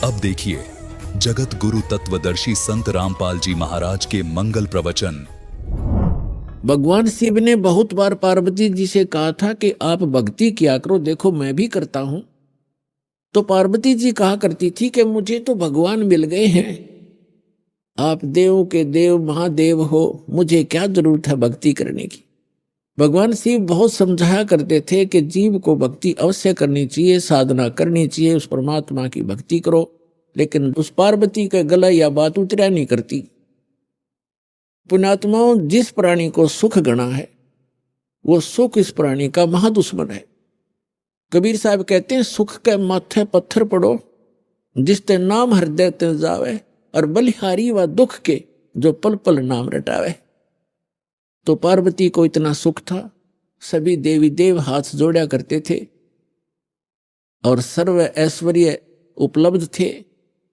अब देखिए जगत गुरु तत्वदर्शी संत रामपाल जी महाराज के मंगल प्रवचन। भगवान शिव ने बहुत बार पार्वती जी से कहा था कि आप भक्ति किया करो, देखो मैं भी करता हूं। तो पार्वती जी कहा करती थी कि मुझे तो भगवान मिल गए हैं, आप देवों के देव महादेव हो, मुझे क्या जरूरत है भक्ति करने की। भगवान शिव बहुत समझाया करते थे कि जीव को भक्ति अवश्य करनी चाहिए, साधना करनी चाहिए, उस परमात्मा की भक्ति करो। लेकिन उस पार्वती का गला या बात उतरा नहीं करती। पुण्यात्माओं, जिस प्राणी को सुख गणा है वो सुख इस प्राणी का महादुश्मन है। कबीर साहब कहते हैं, सुख के माथे पत्थर पड़ो जिसते नाम हृदय ते जावे, और बलिहारी व दुख के जो पल पल नाम रटावे। तो पार्वती को इतना सुख था, सभी देवी देव हाथ जोड़ा करते थे और सर्व ऐश्वर्य उपलब्ध थे,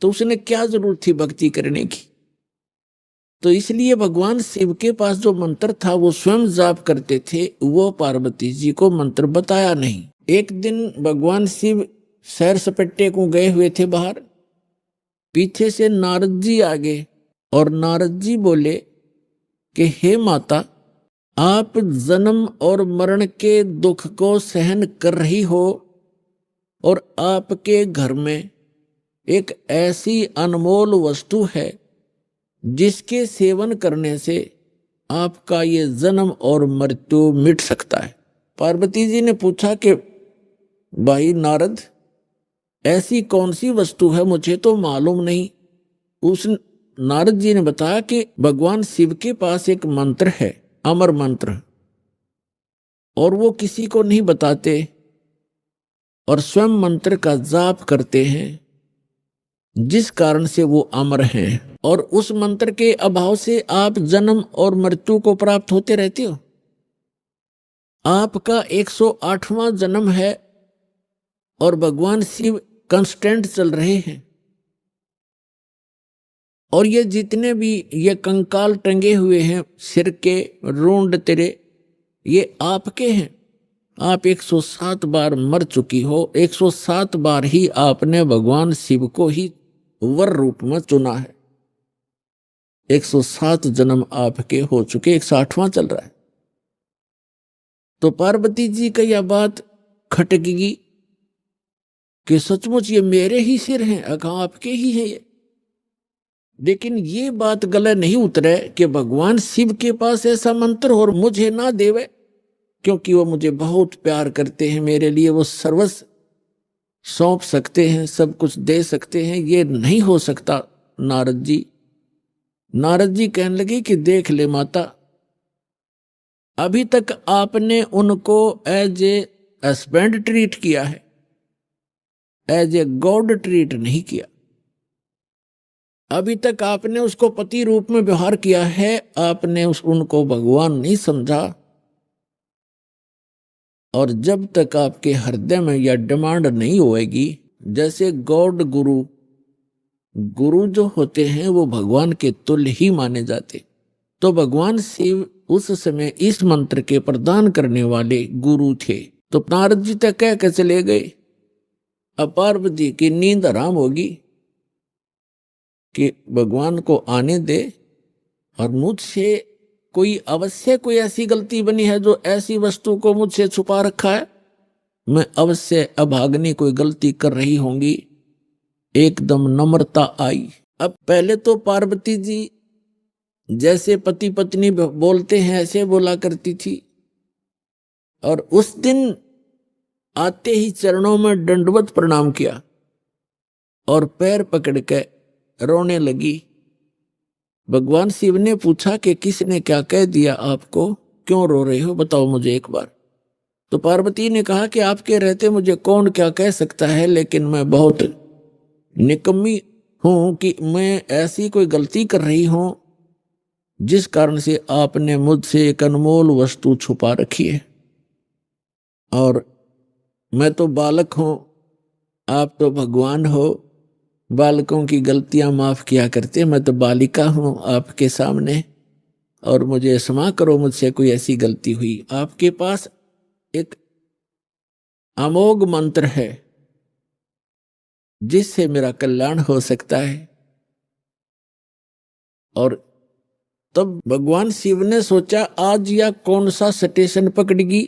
तो उसने क्या जरूरत थी भक्ति करने की। तो इसलिए भगवान शिव के पास जो मंत्र था वो स्वयं जाप करते थे, वो पार्वती जी को मंत्र बताया नहीं। एक दिन भगवान शिव सैर सपट्टे को गए हुए थे बाहर, पीछे से नारद जी आ गए और नारद जी बोले कि हे माता, आप जन्म और मरण के दुख को सहन कर रही हो और आपके घर में एक ऐसी अनमोल वस्तु है जिसके सेवन करने से आपका ये जन्म और मृत्यु मिट सकता है। पार्वती जी ने पूछा कि भाई नारद, ऐसी कौन सी वस्तु है, मुझे तो मालूम नहीं। उस नारद जी ने बताया कि भगवान शिव के पास एक मंत्र है, अमर मंत्र, और वो किसी को नहीं बताते और स्वयं मंत्र का जाप करते हैं, जिस कारण से वो अमर हैं। और उस मंत्र के अभाव से आप जन्म और मृत्यु को प्राप्त होते रहते हो। आपका 108वां जन्म है और भगवान शिव कांस्टेंट चल रहे हैं। और ये जितने भी ये कंकाल टंगे हुए हैं सिर के रूंड तेरे, ये आपके हैं। आप 107 बार मर चुकी हो, 107 बार ही आपने भगवान शिव को ही वर रूप में चुना है। 107 जन्म आपके हो चुके, 108वां चल रहा है। तो पार्वती जी का यह बात खटकेगी कि सचमुच ये मेरे ही सिर हैं, अगर आपके ही हैं ये। लेकिन ये बात गले नहीं उतरे कि भगवान शिव के पास ऐसा मंत्र और मुझे ना देवे, क्योंकि वो मुझे बहुत प्यार करते हैं, मेरे लिए वो सर्वस्व सौंप सकते हैं, सब कुछ दे सकते हैं। ये नहीं हो सकता नारद जी। नारद जी कहने लगे कि देख ले माता, अभी तक आपने उनको एज ए हस्बैंड ट्रीट किया है, एज ए गॉड ट्रीट नहीं किया। अभी तक आपने उसको पति रूप में व्यवहार किया है, आपने उनको भगवान नहीं समझा। और जब तक आपके हृदय में यह डिमांड नहीं होएगी, जैसे गॉड गुरु जो होते हैं वो भगवान के तुल्य ही माने जाते, तो भगवान शिव उस समय इस मंत्र के प्रदान करने वाले गुरु थे। तो नारद जी तक कह के चले गए। अब पार्वती की नींद हराम होगी कि भगवान को आने दे, और मुझसे कोई अवश्य कोई ऐसी गलती बनी है जो ऐसी वस्तु को मुझसे छुपा रखा है, मैं अवश्य अभाग्नि कोई गलती कर रही होंगी। एकदम नम्रता आई। अब पहले तो पार्वती जी जैसे पति पत्नी बोलते हैं ऐसे बोला करती थी, और उस दिन आते ही चरणों में दंडवत प्रणाम किया और पैर पकड़ के रोने लगी। भगवान शिव ने पूछा कि किसने क्या कह दिया आपको, क्यों रो रहे हो, बताओ मुझे एक बार। तो पार्वती ने कहा कि आपके रहते मुझे कौन क्या कह सकता है, लेकिन मैं बहुत निकम्मी हूं कि मैं ऐसी कोई गलती कर रही हूं जिस कारण से आपने मुझसे एक अनमोल वस्तु छुपा रखी है। और मैं तो बालक हूं, आप तो भगवान हो, बालकों की गलतियां माफ किया करते, मैं तो बालिका हूं आपके सामने, और मुझे क्षमा करो, मुझसे कोई ऐसी गलती हुई। आपके पास एक अमोघ मंत्र है जिससे मेरा कल्याण हो सकता है। और तब भगवान शिव ने सोचा आज या कौन सा स्टेशन पकड़ेगी।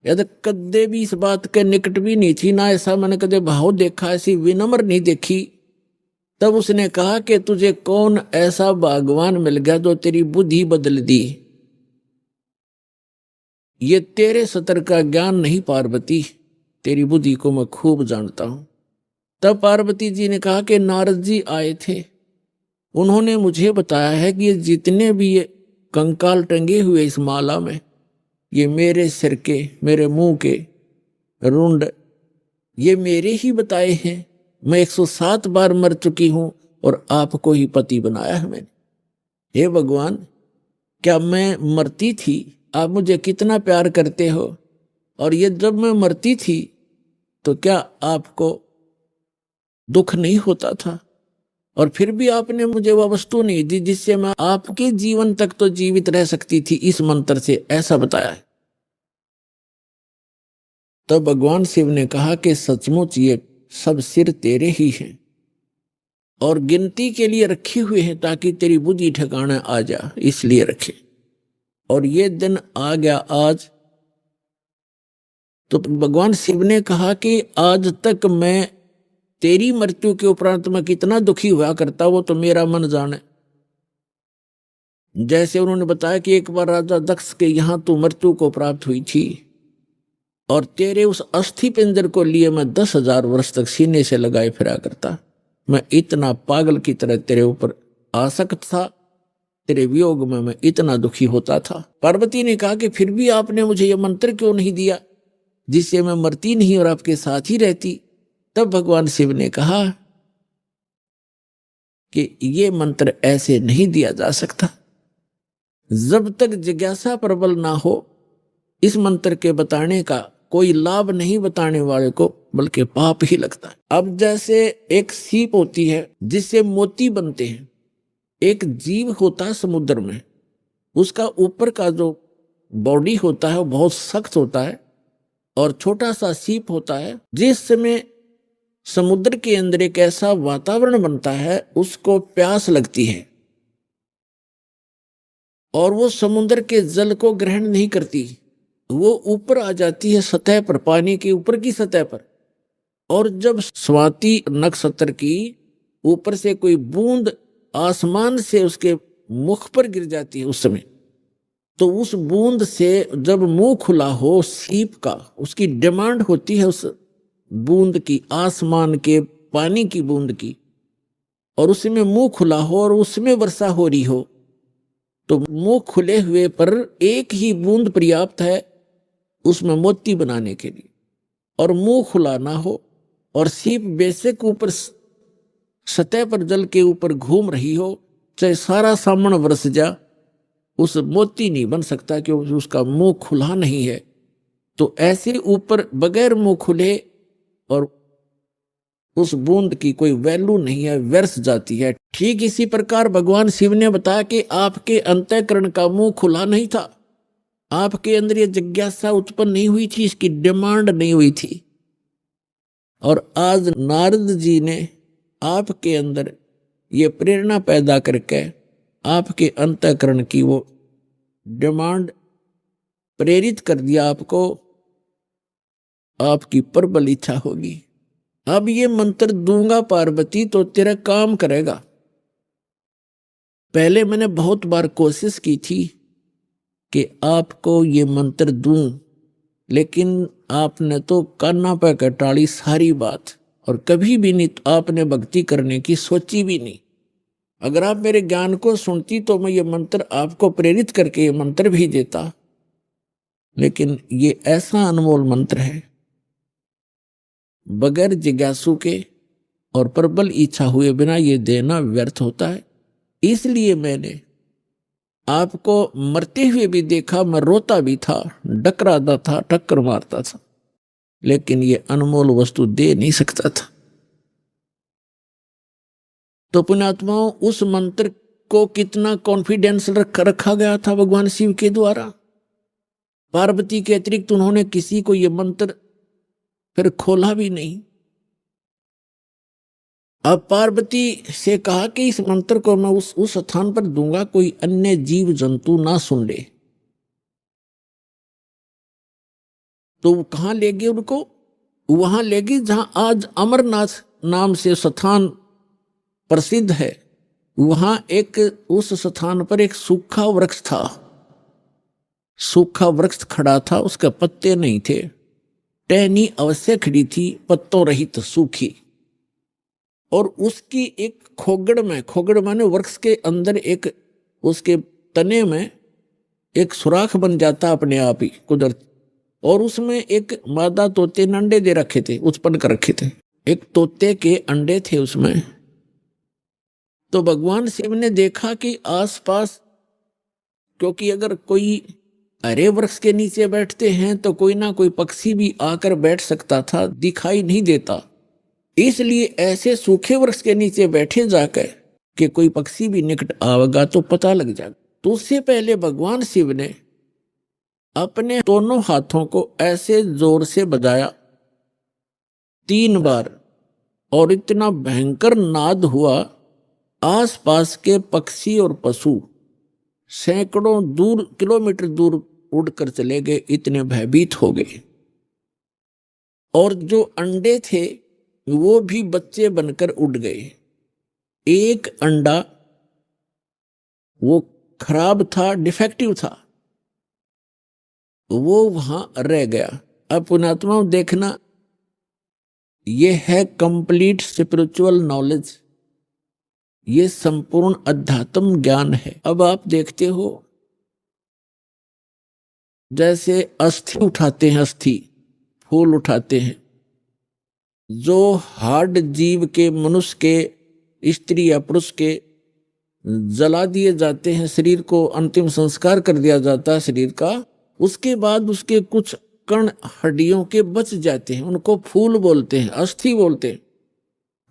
यदि कदे भी इस बात के निकट भी नहीं थी, ना ऐसा मैंने कदे भाव देखा, ऐसी विनम्र नहीं देखी। तब उसने कहा कि तुझे कौन ऐसा भगवान मिल गया जो तेरी बुद्धि बदल दी। ये तेरे सतर का ज्ञान नहीं पार्वती, तेरी बुद्धि को मैं खूब जानता हूं। तब पार्वती जी ने कहा कि नारद जी आए थे, उन्होंने मुझे बताया है कि ये जितने भी ये कंकाल टंगे हुए इस माला में, ये मेरे सिर के, मेरे मुंह के रुंड, ये मेरे ही बताए हैं। मैं 107 बार मर चुकी हूं और आपको ही पति बनाया है मैंने। हे भगवान, क्या मैं मरती थी आप मुझे कितना प्यार करते हो, और ये जब मैं मरती थी तो क्या आपको दुख नहीं होता था, और फिर भी आपने मुझे वह वस्तु नहीं दी जिससे मैं आपके जीवन तक तो जीवित रह सकती थी इस मंत्र से, ऐसा बताया है। तब भगवान शिव ने कहा कि सचमुच ये सब सिर तेरे ही हैं और गिनती के लिए रखे हुए हैं ताकि तेरी बुद्धि ठिकाना आ जा, इसलिए रखे। और ये दिन आ गया आज। तो भगवान शिव ने कहा कि आज तक मैं तेरी मृत्यु के उपरांत मैं कितना दुखी हुआ करता, वो तो मेरा मन जाने। जैसे उन्होंने बताया कि एक बार राजा दक्ष के यहां तू मृत्यु को प्राप्त हुई थी और तेरे उस अस्थि पिंजर को लिए मैं 10,000 वर्ष तक सीने से लगाए फिरा करता। मैं इतना पागल की तरह तेरे ऊपर आसक्त था, तेरे वियोग में मैं इतना दुखी होता था। पार्वती ने कहा कि फिर भी आपने मुझे यह मंत्र क्यों नहीं दिया जिससे मैं मरती नहीं और आपके साथ ही रहती। तब भगवान शिव ने कहा कि ये मंत्र ऐसे नहीं दिया जा सकता। जब तक जिज्ञासा प्रबल ना हो इस मंत्र के बताने का कोई लाभ नहीं बताने वाले को, बल्कि पाप ही लगता है। अब जैसे एक सीप होती है जिससे मोती बनते हैं, एक जीव होता है समुद्र में, उसका ऊपर का जो बॉडी होता है वो बहुत सख्त होता है और छोटा सा सीप होता है। जिस समय समुद्र के अंदर एक ऐसा वातावरण बनता है, उसको प्यास लगती है और वो समुद्र के जल को ग्रहण नहीं करती, वो ऊपर आ जाती है सतह पर, पानी के ऊपर की सतह पर। और जब स्वाति नक्षत्र की ऊपर से कोई बूंद आसमान से उसके मुख पर गिर जाती है उस समय, तो उस बूंद से जब मुंह खुला हो सीप का, उसकी डिमांड होती है उस बूंद की, आसमान के पानी की बूंद की, और उसमें मुंह खुला हो और उसमें वर्षा हो रही हो, तो मुंह खुले हुए पर एक ही बूंद पर्याप्त है उसमें मोती बनाने के लिए, और मुंह खुला ना हो और सीप बेशक ऊपर सतह पर जल के ऊपर घूम रही हो, चाहे सारा सामन बरस जा, उस मोती नहीं बन सकता क्योंकि उसका मुंह खुला नहीं है। तो ऐसे ऊपर बगैर मुंह खुले और उस बूंद की कोई वैल्यू नहीं है, व्यर्थ जाती है। ठीक इसी प्रकार भगवान शिव ने बताया कि आपके अंतःकरण का मुंह खुला नहीं था, आपके अंदर ये जिज्ञासा उत्पन्न नहीं हुई थी, इसकी डिमांड नहीं हुई थी। और आज नारद जी ने आपके अंदर ये प्रेरणा पैदा करके आपके अंतःकरण की वो डिमांड प्रेरित कर दिया, आपको आपकी प्रबल इच्छा होगी। अब ये मंत्र दूंगा पार्वती तो तेरा काम करेगा। पहले मैंने बहुत बार कोशिश की थी कि आपको ये मंत्र दूं, लेकिन आपने तो कान्ना पे कटाड़ी सारी बात, और कभी भी नहीं आपने भक्ति करने की सोची भी नहीं। अगर आप मेरे ज्ञान को सुनती तो मैं ये मंत्र आपको प्रेरित करके ये मंत्र भी देता, लेकिन ये ऐसा अनमोल मंत्र है, बगैर जिज्ञासु के और प्रबल इच्छा हुए बिना ये देना व्यर्थ होता है। इसलिए मैंने आपको मरते हुए भी देखा, मैं रोता भी था, डकराता था, टक्कर मारता था, लेकिन ये अनमोल वस्तु दे नहीं सकता था। तो पुण्यात्माओं, उस मंत्र को कितना कॉन्फिडेंस रखा गया था भगवान शिव के द्वारा। पार्वती के अतिरिक्त उन्होंने किसी को ये मंत्र फिर खोला भी नहीं। अब पार्वती से कहा कि इस मंत्र को मैं उस स्थान पर दूंगा, कोई अन्य जीव जंतु ना सुन ले। तो कहां ले गए उनको? वहां ले गई जहां आज अमरनाथ नाम से स्थान प्रसिद्ध है। वहां एक उस स्थान पर एक सूखा वृक्ष था। सूखा वृक्ष खड़ा था, उसके पत्ते नहीं थे, टहनी अवश्य खड़ी थी, पत्तों रहित सूखी। और उसकी एक खोगड़ माने वृक्ष के अंदर एक उसके तने में एक सुराख बन जाता अपने आप ही कुदरत। और उसमें एक मादा तोते ने अंडे दे रखे थे, उत्पन्न कर रखे थे। एक तोते के अंडे थे उसमें। तो भगवान शिव ने देखा कि आसपास, क्योंकि अगर कोई हरे वृक्ष के नीचे बैठते हैं तो कोई ना कोई पक्षी भी आकर बैठ सकता था, दिखाई नहीं देता। इसलिए ऐसे सूखे वृक्ष के नीचे बैठे जाकर कि कोई पक्षी भी निकट आवेगा तो पता लग जाएगा। तो उससे पहले भगवान शिव ने अपने दोनों हाथों को ऐसे जोर से बजाया 3 बार, और इतना भयंकर नाद हुआ, आसपास के पक्षी और पशु सैकड़ों किलोमीटर दूर उड़कर चले गए, इतने भयभीत हो गए। और जो अंडे थे वो भी बच्चे बनकर उड़ गए। एक अंडा वो खराब था, डिफेक्टिव था, वो वहां रह गया। अब पुण्यात्मा देखना, ये है कंप्लीट स्पिरिचुअल नॉलेज, ये संपूर्ण अध्यात्म ज्ञान है। अब आप देखते हो जैसे अस्थि उठाते हैं, अस्थि फूल उठाते हैं, जो हार्ड जीव के, मनुष्य के, स्त्री या पुरुष के जला दिए जाते हैं, शरीर को अंतिम संस्कार कर दिया जाता है शरीर का, उसके बाद उसके कुछ कण हड्डियों के बच जाते हैं, उनको फूल बोलते हैं, अस्थि बोलते हैं।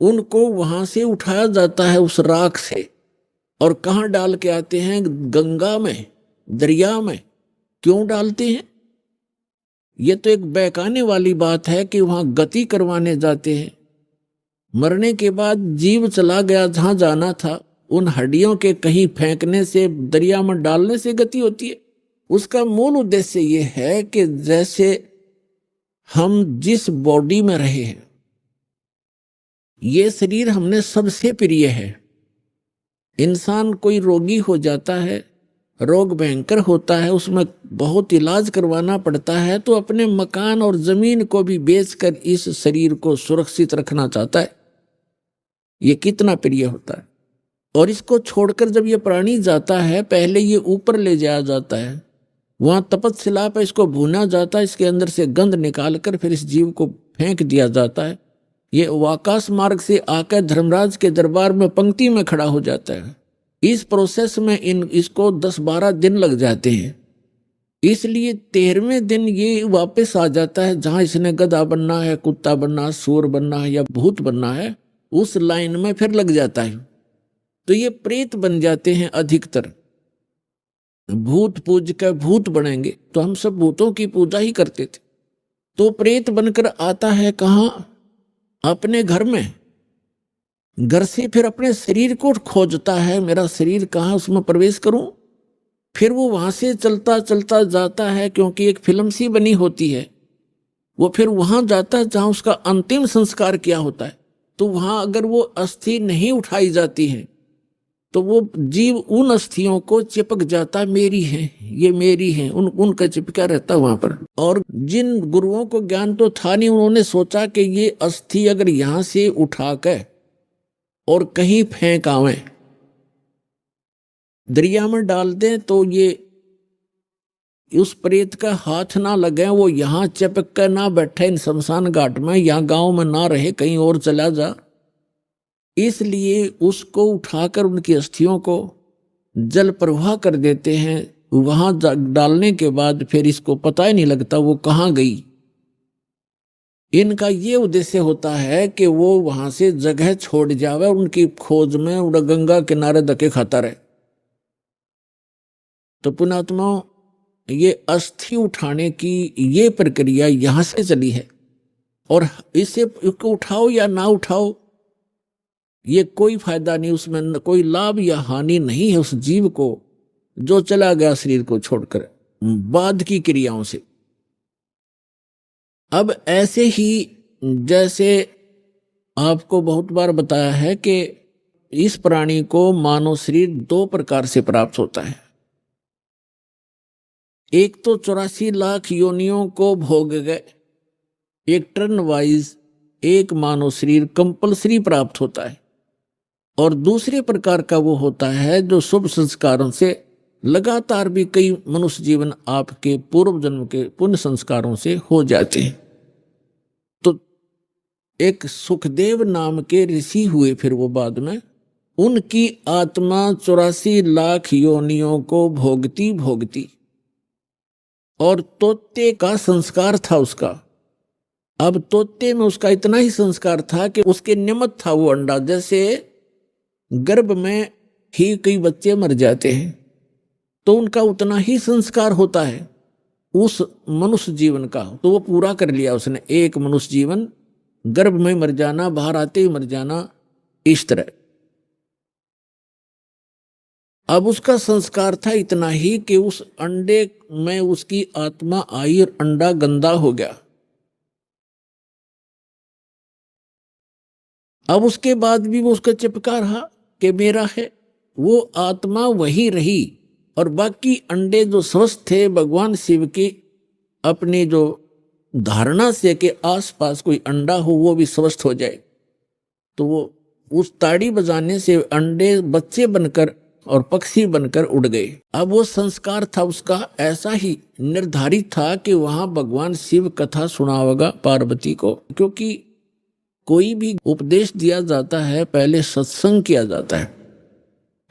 उनको वहां से उठाया जाता है उस राख से, और कहाँ डाल के आते हैं? गंगा में, दरिया में। क्यों डालते हैं? ये तो एक बहकाने वाली बात है कि वहां गति करवाने जाते हैं। मरने के बाद जीव चला गया जहां जाना था, उन हड्डियों के कहीं फेंकने से, दरिया में डालने से गति होती है। उसका मूल उद्देश्य ये है कि जैसे हम जिस बॉडी में रहे हैं, ये शरीर हमने सबसे प्रिय है। इंसान कोई रोगी हो जाता है, रोग भयंकर होता है, उसमें बहुत इलाज करवाना पड़ता है, तो अपने मकान और जमीन को भी बेचकर इस शरीर को सुरक्षित रखना चाहता है। ये कितना प्रिय होता है। और इसको छोड़कर जब ये प्राणी जाता है, पहले ये ऊपर ले जाया जाता है, वहां तपस्शिला पर इसको भूना जाता है, इसके अंदर से गंध निकालकर फिर इस जीव को फेंक दिया जाता है। ये आकाश मार्ग से आकर धर्मराज के दरबार में पंक्ति में खड़ा हो जाता है। इस प्रोसेस में इसको 10-12 दिन लग जाते हैं। इसलिए 13वें दिन ये वापस आ जाता है जहां इसने गधा बनना है, कुत्ता बनना, सूर बनना है या भूत बनना है, उस लाइन में फिर लग जाता है। तो ये प्रेत बन जाते हैं अधिकतर। भूत पूज कर भूत बनेंगे, तो हम सब भूतों की पूजा ही करते थे। तो प्रेत बनकर आता है कहाँ? अपने घर में। घर से फिर अपने शरीर को खोजता है, मेरा शरीर कहाँ, उसमें प्रवेश करूं। फिर वो वहां से चलता चलता जाता है, क्योंकि एक फिल्म सी बनी होती है, वो फिर वहां जाता है जहां उसका अंतिम संस्कार किया होता है। तो वहां अगर वो अस्थि नहीं उठाई जाती है तो वो जीव उन अस्थियों को चिपक जाता, मेरी है, ये मेरी है, उनका चिपका रहता वहां पर। और जिन गुरुओं को ज्ञान तो था नहीं, उन्होंने सोचा कि ये अस्थि अगर यहां से उठाकर और कहीं फेंक आवे, दरिया में डाल दें, तो ये उस प्रेत का हाथ ना लगे, वो यहां चिपक कर ना बैठे इन शमशान घाट में, यहां गांव में ना रहे, कहीं और चला जा। इसलिए उसको उठाकर उनकी अस्थियों को जल प्रवाह कर देते हैं। वहां डालने के बाद फिर इसको पता ही नहीं लगता वो कहाँ गई। इनका ये उद्देश्य होता है कि वो वहां से जगह छोड़ जावे, उनकी खोज में उड़ा गंगा किनारे धक्के खाता रहे। तो पुण्यात्माओं, ये अस्थि उठाने की ये प्रक्रिया यहां से चली है। और इसे उठाओ या ना उठाओ, ये कोई फायदा नहीं, उसमें कोई लाभ या हानि नहीं है उस जीव को जो चला गया शरीर को छोड़कर बाद की क्रियाओं से। अब ऐसे ही जैसे आपको बहुत बार बताया है कि इस प्राणी को मानव शरीर दो प्रकार से प्राप्त होता है। एक तो 84 लाख योनियों को भोग गए, एक टर्न वाइज एक मानव शरीर कंपलसरी प्राप्त होता है, और दूसरे प्रकार का वो होता है जो शुभ संस्कारों से लगातार भी कई मनुष्य जीवन आपके पूर्व जन्म के पुण्य संस्कारों से हो जाते हैं। तो एक सुखदेव नाम के ऋषि हुए, फिर वो बाद में उनकी आत्मा 84 लाख योनियों को भोगती भोगती, और तोते का संस्कार था उसका। अब तोते में उसका इतना ही संस्कार था कि उसके निमित्त था वो अंडा। जैसे गर्भ में ही कई बच्चे मर जाते हैं तो उनका उतना ही संस्कार होता है उस मनुष्य जीवन का, तो वो पूरा कर लिया उसने। एक मनुष्य जीवन, गर्भ में मर जाना, बाहर आते ही मर जाना, इस तरह। अब उसका संस्कार था इतना ही कि उस अंडे में उसकी आत्मा आई और अंडा गंदा हो गया। अब उसके बाद भी वो उसका चिपका रहा कि मेरा है, वो आत्मा वही रही, और बाकी अंडे जो स्वस्थ थे भगवान शिव की अपनी जो धारणा से कि आसपास कोई अंडा हो वो भी स्वस्थ हो जाए, तो वो उस ताड़ी बजाने से अंडे बच्चे बनकर और पक्षी बनकर उड़ गए। अब वो संस्कार था उसका ऐसा ही निर्धारित था कि वहां भगवान शिव कथा सुनावेगा पार्वती को, क्योंकि कोई भी उपदेश दिया जाता है पहले सत्संग किया जाता है।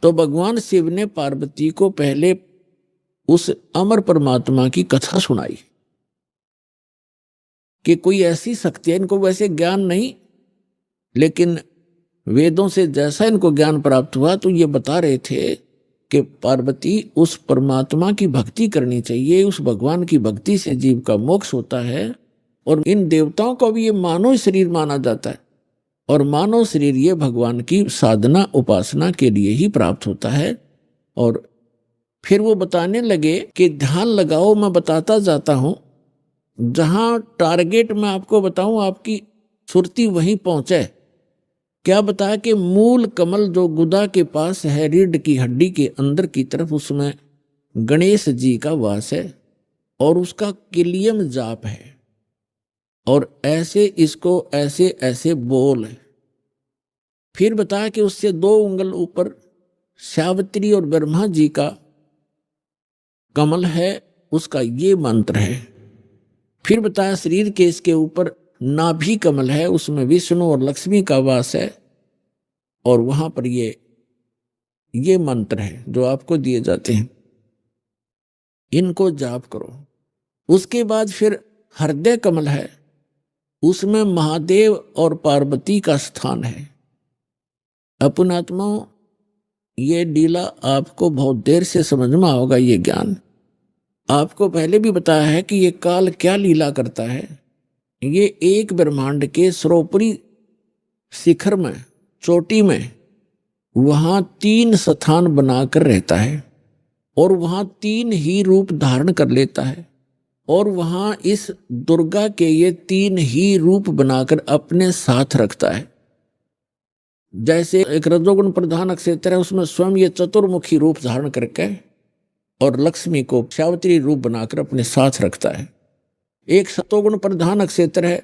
तो भगवान शिव ने पार्वती को पहले उस अमर परमात्मा की कथा सुनाई कि कोई ऐसी शक्ति है, इनको वैसे ज्ञान नहीं, लेकिन वेदों से जैसा इनको ज्ञान प्राप्त हुआ तो ये बता रहे थे कि पार्वती उस परमात्मा की भक्ति करनी चाहिए, उस भगवान की भक्ति से जीव का मोक्ष होता है। और इन देवताओं को भी ये मानव शरीर माना जाता है, और मानव शरीर ये भगवान की साधना उपासना के लिए ही प्राप्त होता है। और फिर वो बताने लगे कि ध्यान लगाओ, मैं बताता जाता हूं, जहां टारगेट मैं आपको बताऊं आपकी सुरती वहीं पहुंचे। क्या बताया कि मूल कमल जो गुदा के पास है, रीढ़ की हड्डी के अंदर की तरफ, उसमें गणेश जी का वास है और उसका किलियम जाप है, और ऐसे इसको ऐसे ऐसे बोल है। फिर बताया कि उससे 2 उंगल ऊपर सावित्री और ब्रह्मा जी का कमल है, उसका ये मंत्र है। फिर बताया शरीर के इसके ऊपर नाभि कमल है, उसमें विष्णु और लक्ष्मी का वास है, और वहां पर ये मंत्र है जो आपको दिए जाते हैं, इनको जाप करो। उसके बाद फिर हृदय कमल है, उसमें महादेव और पार्वती का स्थान है। अपनात्माओं, ये लीला आपको बहुत देर से समझ में होगा। ये ज्ञान आपको पहले भी बताया है कि ये काल क्या लीला करता है। ये एक ब्रह्मांड के सर्वोपरि शिखर में, चोटी में, वहां 3 स्थान बनाकर रहता है, और वहां 3 ही रूप धारण कर लेता है, और वहां इस दुर्गा के ये 3 ही रूप बनाकर अपने साथ रखता है। जैसे एक रजोगुण प्रधान नक्षत्र है, उसमें स्वयं ये चतुर्मुखी रूप धारण करके और लक्ष्मी को सावित्री रूप बनाकर अपने साथ रखता है। एक सतोगुण प्रधान नक्षत्र है,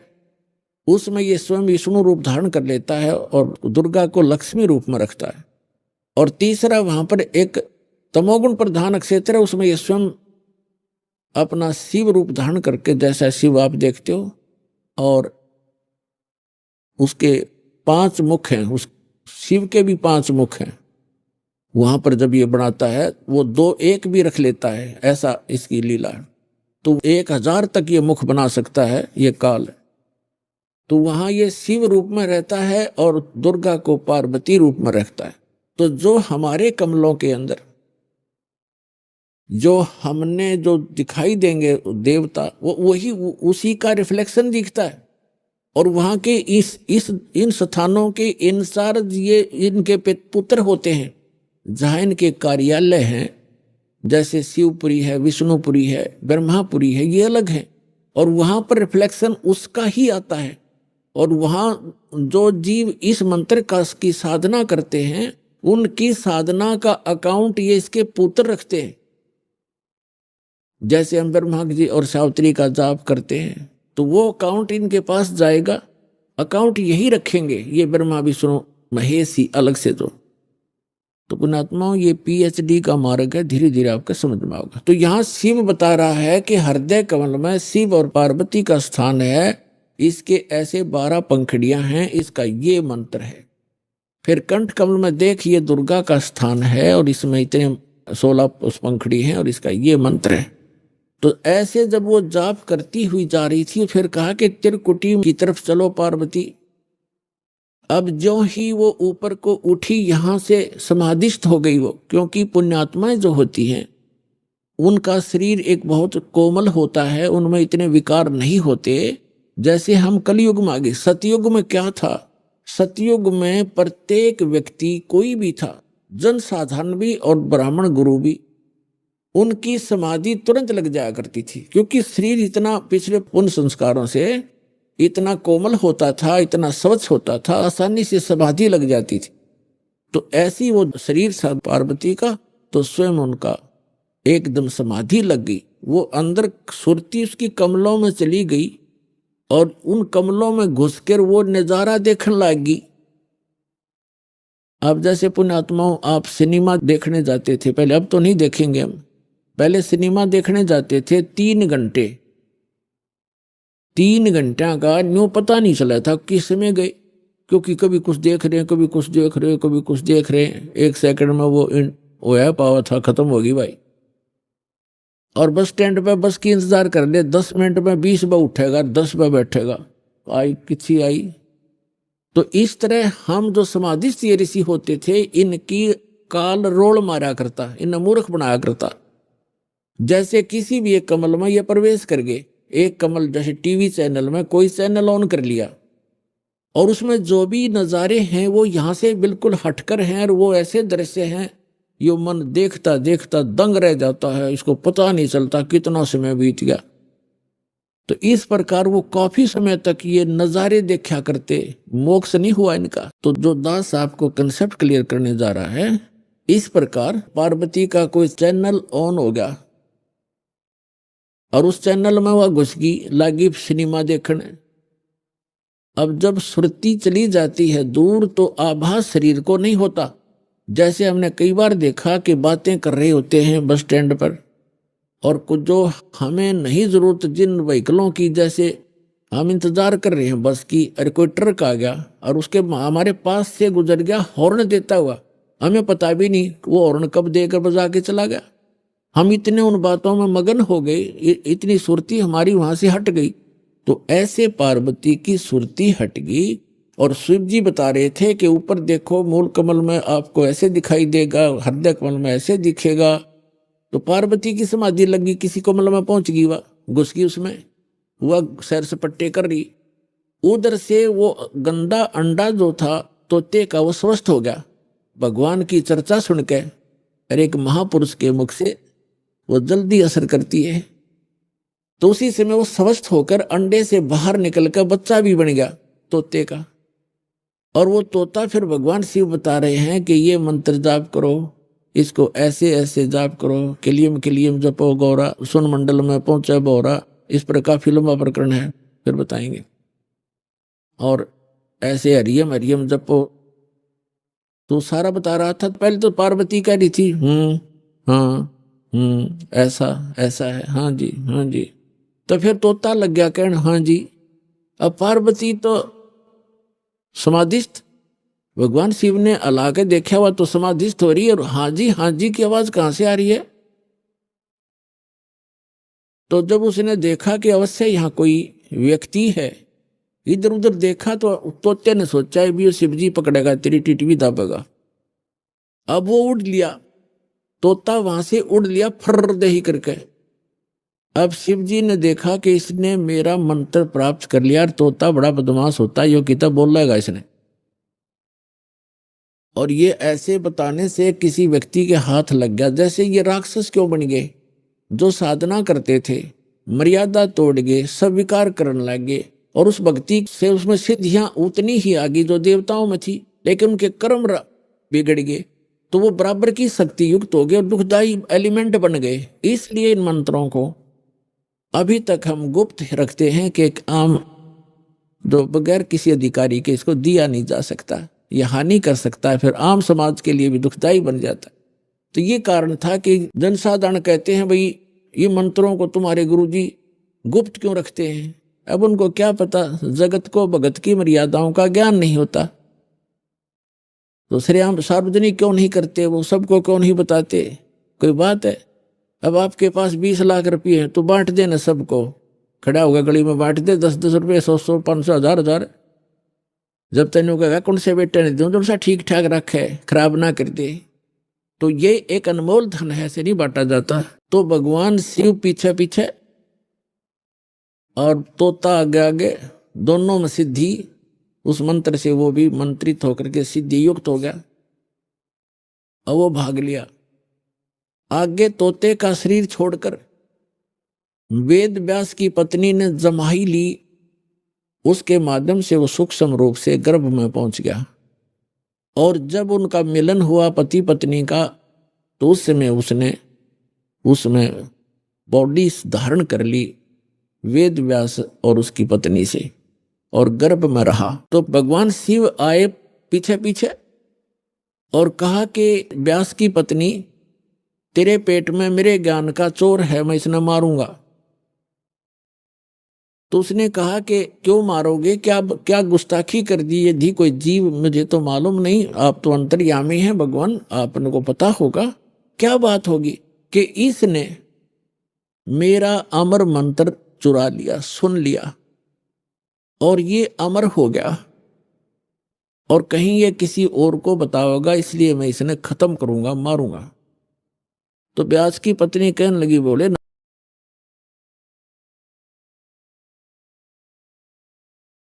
उसमें ये स्वयं विष्णु रूप धारण कर लेता है और दुर्गा को लक्ष्मी रूप में रखता है। और तीसरा वहां पर एक तमोगुण प्रधान नक्षत्र है, उसमें ये स्वयं अपना शिव रूप धारण करके, जैसा शिव आप देखते हो, और उसके 5 मुख हैं, उस शिव के भी 5 मुख हैं। वहां पर जब ये बनाता है वो 2 एक भी रख लेता है, ऐसा इसकी लीला है। तो 1000 तक ये मुख बना सकता है ये काल। तो वहां ये शिव रूप में रहता है और दुर्गा को पार्वती रूप में रखता है। तो जो हमारे कमलों के अंदर जो हमने जो दिखाई देंगे देवता, वो वही उसी का रिफ्लेक्शन दिखता है। और वहां के इस इन स्थानों के इंचार्ज ये इनके पुत्र होते हैं। जहां इनके कार्यालय हैं, जैसे शिवपुरी है, विष्णुपुरी है, ब्रह्मापुरी है, ये अलग है, और वहां पर रिफ्लेक्शन उसका ही आता है। और वहां जो जीव इस मंत्र का की साधना करते हैं, उनकी साधना का अकाउंट ये इसके पुत्र रखते हैं। जैसे हम ब्रह्मा जी और सावित्री का जाप करते हैं, तो वो अकाउंट इनके पास जाएगा, अकाउंट यही रखेंगे ये ब्रह्मा विष्णु महेश ही अलग से। तो पुण्यात्माओं, ये पीएचडी का मार्ग है, धीरे धीरे आपके समझ में आओगे। तो यहाँ शिव बता रहा है कि हृदय कमल में शिव और पार्वती का स्थान है, इसके ऐसे 12 पंखड़ियां हैं, इसका ये मंत्र है। फिर कंठ कमल में देख, ये दुर्गा का स्थान है और इसमें इतने 16 पंखड़ी हैं और इसका ये मंत्र है। तो ऐसे जब वो जाप करती हुई जा रही थी, फिर कहा कि त्रिकुटी की तरफ चलो पार्वती। अब जो ही वो ऊपर को उठी, यहां से समाधिस्थ हो गई वो, क्योंकि पुण्यात्माएं जो होती हैं उनका शरीर एक बहुत कोमल होता है, उनमें इतने विकार नहीं होते जैसे हम कलयुग में आ गए। सतयुग में क्या था? सतयुग में प्रत्येक व्यक्ति कोई भी था, जन साधारण भी और ब्राह्मण गुरु भी, उनकी समाधि तुरंत लग जाया करती थी, क्योंकि शरीर इतना पिछले पुण्य संस्कारों से इतना कोमल होता था, इतना स्वच्छ होता था, आसानी से समाधि लग जाती थी। तो ऐसी वो शरीर था पार्वती का, तो स्वयं उनका एकदम समाधि लग गई। वो अंदर सुरती उसकी कमलों में चली गई और उन कमलों में घुसकर वो नजारा देखने लगी। अब जैसे पुण्यात्माओं, आप सिनेमा देखने जाते थे पहले, अब तो नहीं देखेंगे हम, पहले सिनेमा देखने जाते थे 3 घंटे, 3 घंटा का न्यू पता नहीं चला था किस में गए, क्योंकि कभी कुछ देख रहे हैं, कभी कुछ देख रहे हैं, कभी कुछ देख रहे हैं। 1 सेकंड में वो है पावा था, खत्म होगी भाई। और बस स्टैंड पे बस की इंतजार कर ले, 10 मिनट में 20 बार उठेगा, 10 बार बैठेगा, आई किसी आई। तो इस तरह हम जो समाधिस्थ ऋषि होते थे, इनकी काल रोल मारा करता, इन मूर्ख बनाया करता। जैसे किसी भी एक कमल में ये प्रवेश कर गए, एक कमल जैसे टीवी चैनल में कोई चैनल ऑन कर लिया और उसमें जो भी नज़ारे हैं वो यहाँ से बिल्कुल हटकर हैं, और वो ऐसे दृश्य हैं यो मन देखता देखता दंग रह जाता है, इसको पता नहीं चलता कितना समय बीत गया। तो इस प्रकार वो काफी समय तक ये नज़ारे देखा करते, मोक्ष नहीं हुआ इनका। तो जो दास आपको कंसेप्ट क्लियर करने जा रहा है, इस प्रकार पार्वती का कोई चैनल ऑन हो गया और उस चैनल में वह घुस गई, लागी सिनेमा देखने। अब जब सुरती चली जाती है दूर, तो आभास शरीर को नहीं होता। जैसे हमने कई बार देखा कि बातें कर रहे होते हैं बस स्टैंड पर, और कुछ जो हमें नहीं जरूरत जिन व्हीकलों की, जैसे हम इंतजार कर रहे हैं बस की, अरे कोई ट्रक आ गया और उसके हमारे पास से गुजर गया हॉर्न देता हुआ, हमें पता भी नहीं वो हॉर्न कब देकर बजा के चला गया। हम इतने उन बातों में मगन हो गए, इतनी सुरती हमारी वहां से हट गई। तो ऐसे पार्वती की सुरती हट गई, और शिव जी बता रहे थे कि ऊपर देखो मूल कमल में आपको ऐसे दिखाई देगा, हृदय कमल में ऐसे दिखेगा। तो पार्वती की समाधि लगी, किसी कमल में पहुंच गई, वह घुस गई उसमें, वह सैर सपट्टे कर रही। उधर से वो गंदा अंडा जो था तोते का, वो स्वस्थ हो गया भगवान की चर्चा सुन के। और एक महापुरुष के मुख से वो जल्दी असर करती है, तो उसी समय वो स्वस्थ होकर अंडे से बाहर निकलकर बच्चा भी बन गया तोते का। और वो तोता फिर भगवान शिव बता रहे हैं कि ये मंत्र जाप करो, इसको ऐसे ऐसे जाप करो, किलियम किलियम जपो गौरा, सुन मंडल में पहुंचे बोरा। इस पर काफी लंबा प्रकरण है, फिर बताएंगे। और ऐसे हरियम हरियम जपो, तो सारा बता रहा था। पहले तो पार्वती कह रही थी हाँ ऐसा ऐसा है, हाँ जी हाँ जी। तो फिर तोता लग गया कहने हाँ जी। अब पार्वती तो समाधिस्थ, भगवान शिव ने अला के देखा हुआ तो समाधिस्थ हो रही है, और हाँ जी की आवाज कहां से आ रही है। तो जब उसने देखा कि अवश्य यहाँ कोई व्यक्ति है, इधर उधर देखा, तो तोते ने सोचा है भी शिव जी पकड़ेगा, तेरी टिटवी दाबेगा। अब वो उड़ लिया, तोता वहां से उड़ लिया फर्र दही करके। अब शिव जी ने देखा कि इसने मेरा मंत्र प्राप्त कर लिया, तोता बड़ा बदमाश होता है, यो किताब बोल रहेगा इसने। और ये ऐसे बताने से किसी व्यक्ति के हाथ लग गया। जैसे ये राक्षस क्यों बन गए, जो साधना करते थे मर्यादा तोड़ गए, सब विकार करने लग गए, और उस भक्ति से उसमें सिद्धियां उतनी ही आ गई जो देवताओं में थी, लेकिन उनके कर्म बिगड़ गए, तो वो बराबर की शक्ति युक्त हो गए और दुखदायी एलिमेंट बन गए। इसलिए इन मंत्रों को अभी तक हम गुप्त रखते हैं कि एक आम जो बगैर किसी अधिकारी के इसको दिया नहीं जा सकता, यह हानि कर सकता है, फिर आम समाज के लिए भी दुखदायी बन जाता है। तो ये कारण था कि जनसाधारण कहते हैं भाई ये मंत्रों को तुम्हारे गुरुजी गुप्त क्यों रखते हैं। अब उनको क्या पता, जगत को भगत की मर्यादाओं का ज्ञान नहीं होता, तो श्रेआम सार्वजनिक क्यों नहीं करते, वो सबको क्यों नहीं बताते। कोई बात है, अब आपके पास 20 लाख रुपये हैं तो बांट देना सबको, खड़ा होगा गली में बांट दे, 10-10 रुपये, 100-100, 500, 1000-1000। जब तेन कहेगा कौन से बेटे ने दूं, जो सा ठीक ठाक रखे, खराब ना कर दे। तो ये एक अनमोल धन है, ऐसे नहीं बांटा जाता। तो भगवान शिव पीछे पीछे और तोता आगे आगे, दोनों में सिद्धि, उस मंत्र से वो भी मंत्रित होकर के सिद्धि युक्त हो गया और वो भाग लिया। आगे तोते का शरीर छोड़कर वेद व्यास की पत्नी ने जमाई ली, उसके माध्यम से वो सूक्ष्म रूप से गर्भ में पहुंच गया। और जब उनका मिलन हुआ पति पत्नी का, तो उस समय उसने उसमें बॉडी धारण कर ली वेद व्यास और उसकी पत्नी से, और गर्भ में रहा। तो भगवान शिव आए पीछे पीछे और कहा कि व्यास की पत्नी, तेरे पेट में मेरे ज्ञान का चोर है, मैं इसे मारूंगा। तो उसने कहा कि क्यों मारोगे, क्या क्या गुस्ताखी कर दी, ये दी कोई जीव, मुझे तो मालूम नहीं, आप तो अंतर्यामी हैं भगवान, आपने को पता होगा। क्या बात होगी कि इसने मेरा अमर मंत्र चुरा लिया, सुन लिया, और ये अमर हो गया, और कहीं ये किसी और को बताओगा, इसलिए मैं इसने खत्म करूंगा, मारूंगा। तो व्यास की पत्नी कहने लगी, बोले